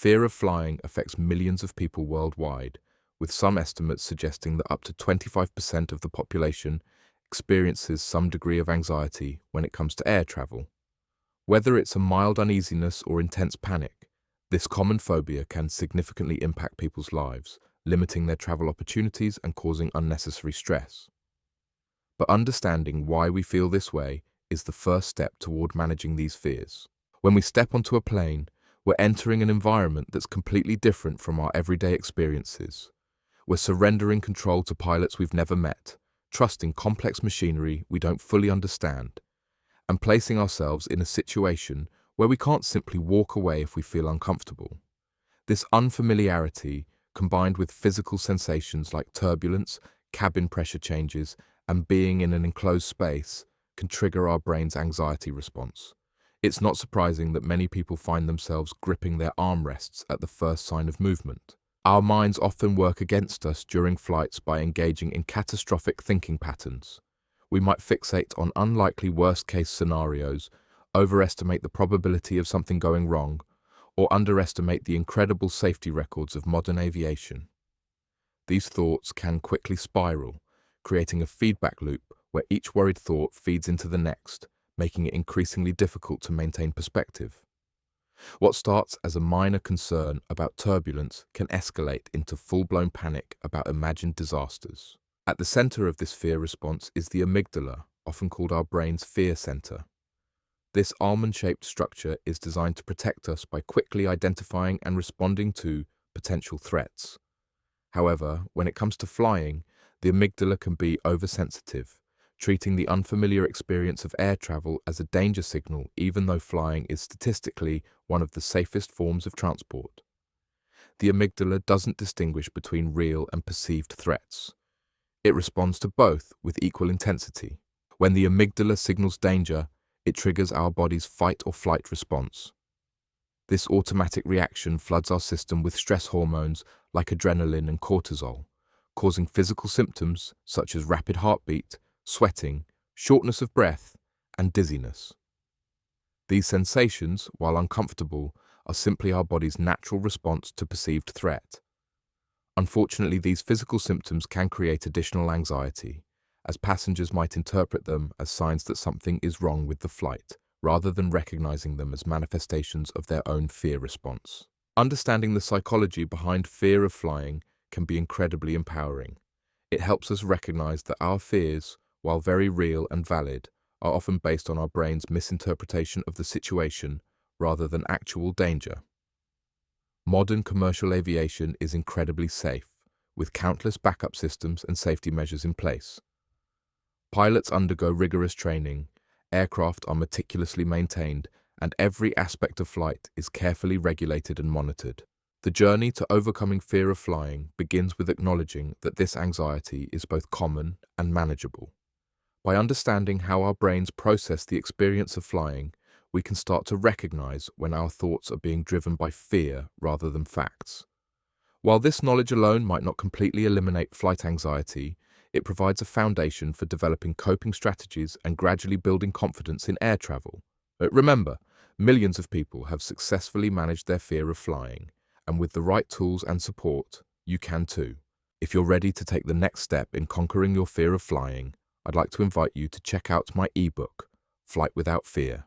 fear of flying affects millions of people worldwide, with some estimates suggesting that up to 25% of the population experiences some degree of anxiety when it comes to air travel. Whether it's a mild uneasiness or intense panic, this common phobia can significantly impact people's lives, limiting their travel opportunities and causing unnecessary stress. But understanding why we feel this way is the first step toward managing these fears. When we step onto a plane, we're entering an environment that's completely different from our everyday experiences. We're surrendering control to pilots we've never met, trusting complex machinery we don't fully understand, and placing ourselves in a situation where we can't simply walk away if we feel uncomfortable. This unfamiliarity, combined with physical sensations like turbulence, cabin pressure changes, and being in an enclosed space, can trigger our brain's anxiety response. It's not surprising that many people find themselves gripping their armrests at the first sign of movement. Our minds often work against us during flights by engaging in catastrophic thinking patterns. We might fixate on unlikely worst-case scenarios, overestimate the probability of something going wrong, or underestimate the incredible safety records of modern aviation. These thoughts can quickly spiral, creating a feedback loop where each worried thought feeds into the next, making it increasingly difficult to maintain perspective. What starts as a minor concern about turbulence can escalate into full-blown panic about imagined disasters. At the center of this fear response is the amygdala, often called our brain's fear center. This almond-shaped structure is designed to protect us by quickly identifying and responding to potential threats. However, when it comes to flying, the amygdala can be oversensitive, treating the unfamiliar experience of air travel as a danger signal even though flying is statistically one of the safest forms of transport. The amygdala doesn't distinguish between real and perceived threats. It responds to both with equal intensity. When the amygdala signals danger, it triggers our body's fight or flight response. This automatic reaction floods our system with stress hormones like adrenaline and cortisol, causing physical symptoms such as rapid heartbeat, sweating, shortness of breath, and dizziness. These sensations, while uncomfortable, are simply our body's natural response to perceived threat. Unfortunately, these physical symptoms can create additional anxiety, as passengers might interpret them as signs that something is wrong with the flight, rather than recognizing them as manifestations of their own fear response. Understanding the psychology behind fear of flying can be incredibly empowering. It helps us recognize that our fears, while very real and valid, are often based on our brain's misinterpretation of the situation rather than actual danger. Modern commercial aviation is incredibly safe, with countless backup systems and safety measures in place. Pilots undergo rigorous training, aircraft are meticulously maintained, and every aspect of flight is carefully regulated and monitored. The journey to overcoming fear of flying begins with acknowledging that this anxiety is both common and manageable. By understanding how our brains process the experience of flying, we can start to recognize when our thoughts are being driven by fear rather than facts. While this knowledge alone might not completely eliminate flight anxiety, it provides a foundation for developing coping strategies and gradually building confidence in air travel. Remember, millions of people have successfully managed their fear of flying, and with the right tools and support, you can too. If you're ready to take the next step in conquering your fear of flying, I'd like to invite you to check out my ebook, Flight Without Fear.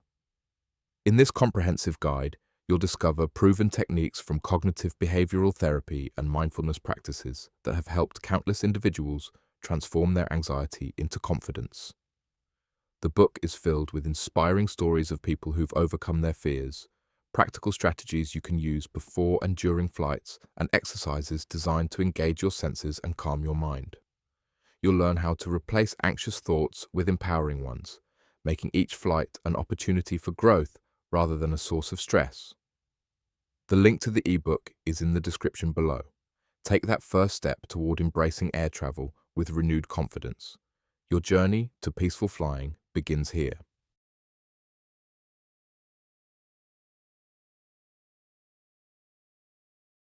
In this comprehensive guide, you'll discover proven techniques from cognitive behavioral therapy and mindfulness practices that have helped countless individuals transform their anxiety into confidence. The book is filled with inspiring stories of people who've overcome their fears, practical strategies you can use before and during flights, and exercises designed to engage your senses and calm your mind. You'll learn how to replace anxious thoughts with empowering ones, making each flight an opportunity for growth rather than a source of stress. The link to the ebook is in the description below. Take that first step toward embracing air travel with renewed confidence. Your journey to peaceful flying begins here.